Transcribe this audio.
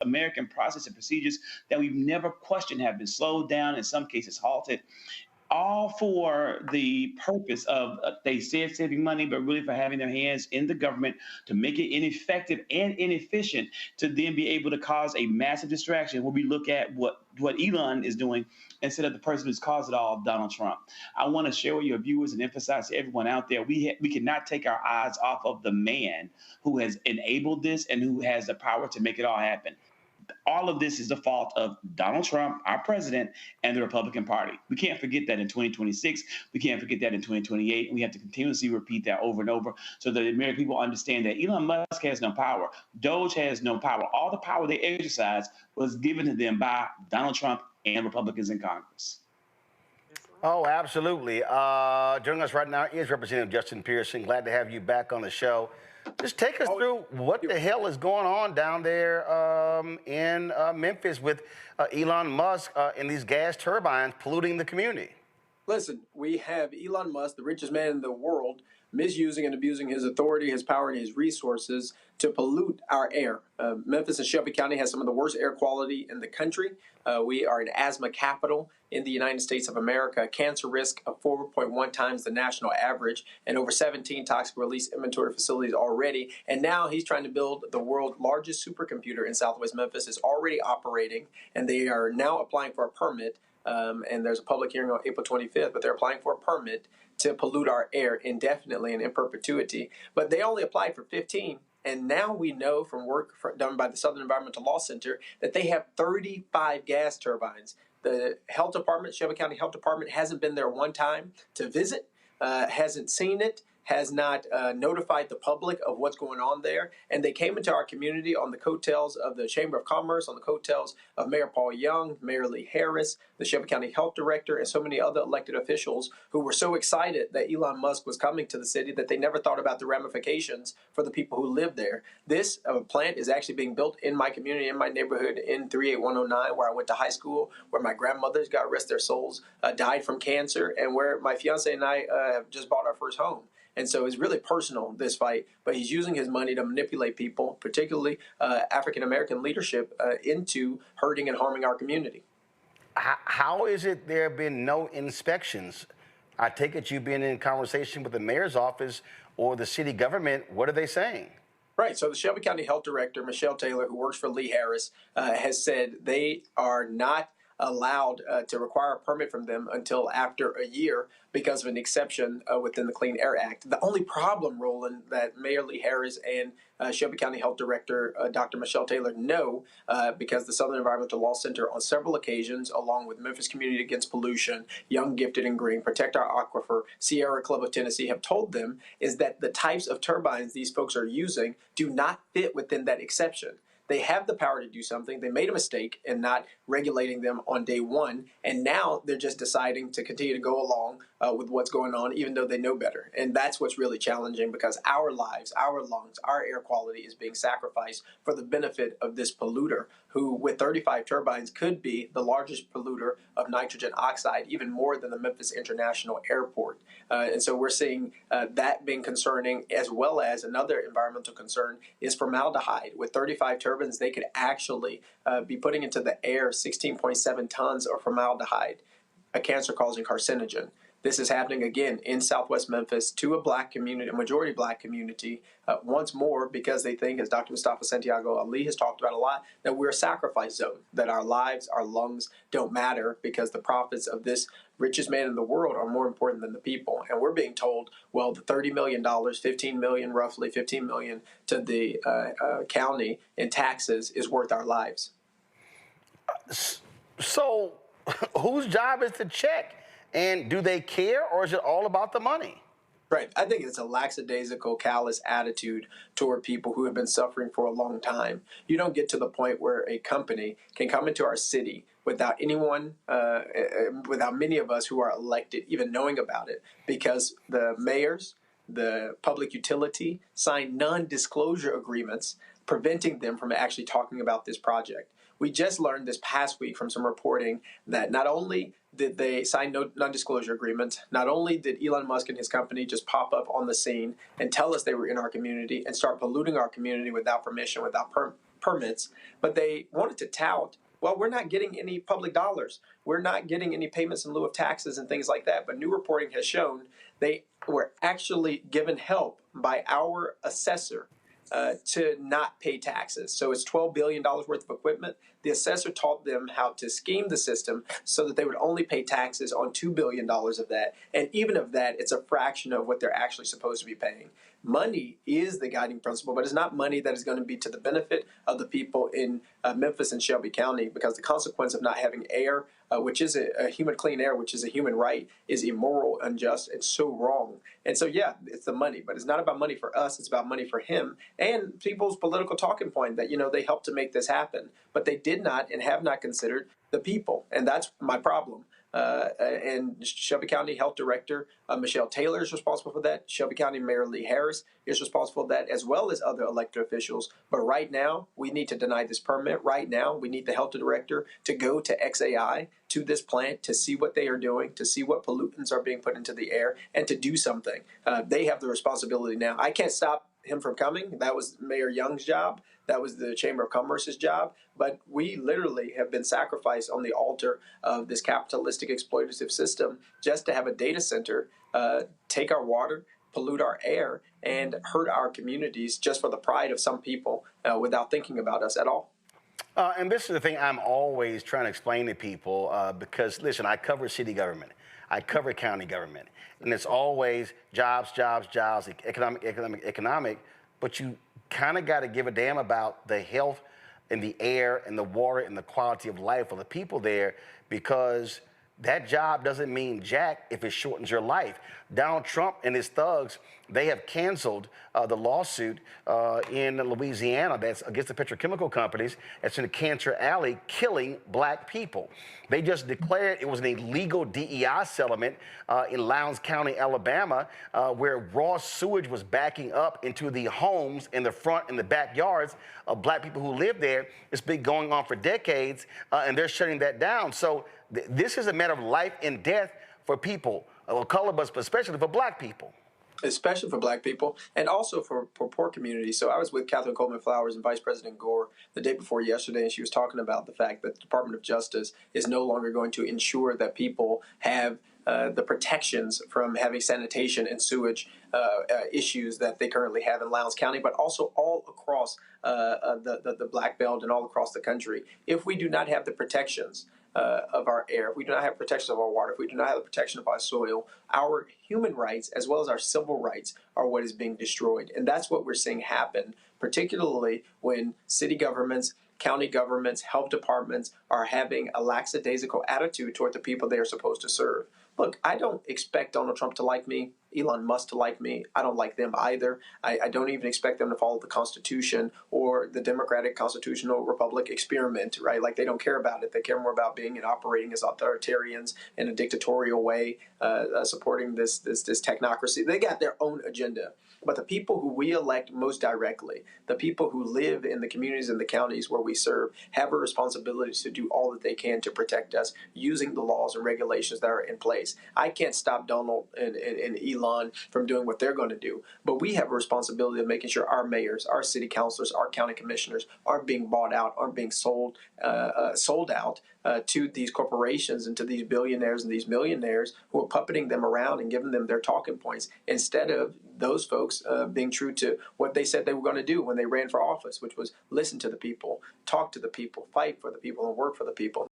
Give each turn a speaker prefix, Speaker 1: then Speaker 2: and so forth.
Speaker 1: American process and procedures that we've never questioned have been slowed down, in some cases halted, all for the purpose of, they said saving money, but really for having their hands in the government to make it ineffective and inefficient, to then be able to cause a massive distraction when we look at what Elon is doing instead of the person who's caused it all, Donald Trump. I want to share with your viewers and emphasize to everyone out there, we cannot take our eyes off of the man who has enabled this and who has the power to make it all happen. All of this is the fault of Donald Trump, our president, and the Republican Party. We can't forget that in 2026. We can't forget that in 2028. We have to continuously repeat that over and over so that the American people understand that Elon Musk has no power. Doge has no power. All the power they exercise was given to them by Donald Trump and Republicans in Congress.
Speaker 2: Oh, absolutely. Joining us right now is Representative Justin Pearson. Glad to have you back on the show. Just take us through what the hell is going on down there in Memphis with Elon Musk and these gas turbines polluting the community.
Speaker 3: Listen, we have Elon Musk, the richest man in the world, misusing and abusing his authority, his power, and his resources to pollute our air. Memphis and Shelby County has some of the worst air quality in the country. We are an asthma capital in the United States of America, a cancer risk of 4.1 times the national average, and over 17 toxic release inventory facilities already. And now he's trying to build the world's largest supercomputer in Southwest Memphis. It's already operating, and they are now applying for a permit. And there's a public hearing on April 25th, but they're applying for a permit to pollute our air indefinitely and in perpetuity. But they only applied for 15. And now we know from work done by the Southern Environmental Law Center that they have 35 gas turbines. The health department, Shelby County Health Department, hasn't been there one time to visit, hasn't seen it, has not notified the public of what's going on there. And they came into our community on the coattails of the Chamber of Commerce, on the coattails of Mayor Paul Young, Mayor Lee Harris, the Shelby County Health Director, and so many other elected officials who were so excited that Elon Musk was coming to the city that they never thought about the ramifications for the people who live there. This plant is actually being built in my community, in my neighborhood, in 38109, where I went to high school, where my grandmothers, God rest their souls, died from cancer, and where my fiance and I have just bought our first home. And so it's really personal, this fight, but he's using his money to manipulate people, particularly African-American leadership, into hurting and harming our community.
Speaker 2: How is it there have been no inspections? I take it you've been in conversation with the mayor's office or the city government. What are they saying?
Speaker 3: Right. So the Shelby County Health Director, Michelle Taylor, who works for Lee Harris, has said they are not allowed to require a permit from them until after a year because of an exception within the Clean Air Act. The only problem, Roland, that Mayor Lee Harris and Shelby County Health Director Dr. Michelle Taylor know, because the Southern Environmental Law Center on several occasions, along with Memphis Community Against Pollution, Young, Gifted, and Green, Protect Our Aquifer, Sierra Club of Tennessee, have told them is that the types of turbines these folks are using do not fit within that exception. They have the power to do something. They made a mistake in not regulating them on day one, and now they're just deciding to continue to go along with what's going on, even though they know better. And that's what's really challenging, because our lives, our lungs, our air quality is being sacrificed for the benefit of this polluter, who with 35 turbines could be the largest polluter of nitrogen oxide, even more than the Memphis International Airport. And so we're seeing that being concerning, as well as another environmental concern is formaldehyde. With 35 turbines, they could actually be putting into the air 16.7 tons of formaldehyde, a cancer-causing carcinogen. This is happening again in Southwest Memphis to a black community, a majority black community, once more, because they think, as Dr. Mustafa Santiago Ali has talked about a lot, that we're a sacrifice zone, that our lives, our lungs don't matter because the profits of this richest man in the world are more important than the people. And we're being told, well, the $30 million, roughly $15 million to the county in taxes is worth our lives.
Speaker 2: So whose job is to check? And do they care, or is it all about the money?
Speaker 3: Right. I think it's a lackadaisical, callous attitude toward people who have been suffering for a long time. You don't get to the point where a company can come into our city without anyone, without many of us who are elected even knowing about it, because the mayors, the public utility, sign non-disclosure agreements preventing them from actually talking about this project. We just learned this past week from some reporting that not only did they sign non-disclosure agreements, not only did Elon Musk and his company just pop up on the scene and tell us they were in our community and start polluting our community without permission, without permits, but they wanted to tout, well, we're not getting any public dollars. We're not getting any payments in lieu of taxes and things like that. But new reporting has shown they were actually given help by our assessor to not pay taxes. So it's $12 billion worth of equipment. The assessor taught them how to scheme the system so that they would only pay taxes on $2 billion of that. And even of that, it's a fraction of what they're actually supposed to be paying. Money is the guiding principle, but it's not money that is going to be to the benefit of the people in Memphis and Shelby County, because the consequence of not having air, which is a human clean air, which is a human right, is immoral, unjust, and so wrong. And so, yeah, it's the money, but it's not about money for us. It's about money for him and people's political talking point that, they helped to make this happen. But they did not and have not considered the people. And that's my problem. And Shelby County Health Director Michelle Taylor is responsible for that. Shelby County Mayor Lee Harris is responsible for that, as well as other elected officials. But right now, we need to deny this permit. Right now, we need the health director to go to XAI, to this plant, to see what they are doing, to see what pollutants are being put into the air, and to do something. They have the responsibility now. I can't stop him from coming. That was Mayor Young's job. That was the Chamber of Commerce's job. But we literally have been sacrificed on the altar of this capitalistic exploitative system just to have a data center take our water, pollute our air, and hurt our communities just for the pride of some people without thinking about us at all.
Speaker 2: And this is the thing I'm always trying to explain to people because, listen, I cover city government. I cover county government. And it's always jobs, jobs, jobs, economic. But you kind of got to give a damn about the health and the air and the water and the quality of life of the people there, because that job doesn't mean jack if it shortens your life. Donald Trump and his thugs, they have canceled the lawsuit in Louisiana that's against the petrochemical companies that's in the Cancer Alley killing black people. They just declared it was an illegal DEI settlement in Lowndes County, Alabama, where raw sewage was backing up into the homes in the front and the backyards of black people who live there. It's been going on for decades, and they're shutting that down. So this is a matter of life and death for people of color, but especially for black people.
Speaker 3: Especially for black people and also for poor communities. So I was with Catherine Coleman Flowers and Vice President Gore the day before yesterday, and she was talking about the fact that the Department of Justice is no longer going to ensure that people have the protections from having sanitation and sewage issues that they currently have in Lowndes County, but also all across the Black Belt and all across the country. If we do not have the protections of our air, if we do not have protection of our water, if we do not have the protection of our soil, our human rights as well as our civil rights are what is being destroyed. And that's what we're seeing happen, particularly when city governments, county governments, health departments are having a lackadaisical attitude toward the people they are supposed to serve. Look, I don't expect Donald Trump to like me, Elon Musk to like me. I don't like them either. I don't even expect them to follow the Constitution or the Democratic Constitutional Republic experiment, right? Like, they don't care about it. They care more about being and operating as authoritarians in a dictatorial way, supporting this technocracy. They got their own agenda. But the people who we elect most directly, the people who live in the communities and the counties where we serve, have a responsibility to do all that they can to protect us using the laws and regulations that are in place. I can't stop Donald and Elon from doing what they're going to do, but we have a responsibility of making sure our mayors, our city councilors, our county commissioners aren't being bought out, aren't being sold out to these corporations and to these billionaires and these millionaires who are puppeting them around and giving them their talking points instead of those folks being true to what they said they were going to do when they ran for office, which was listen to the people, talk to the people, fight for the people, and work for the people.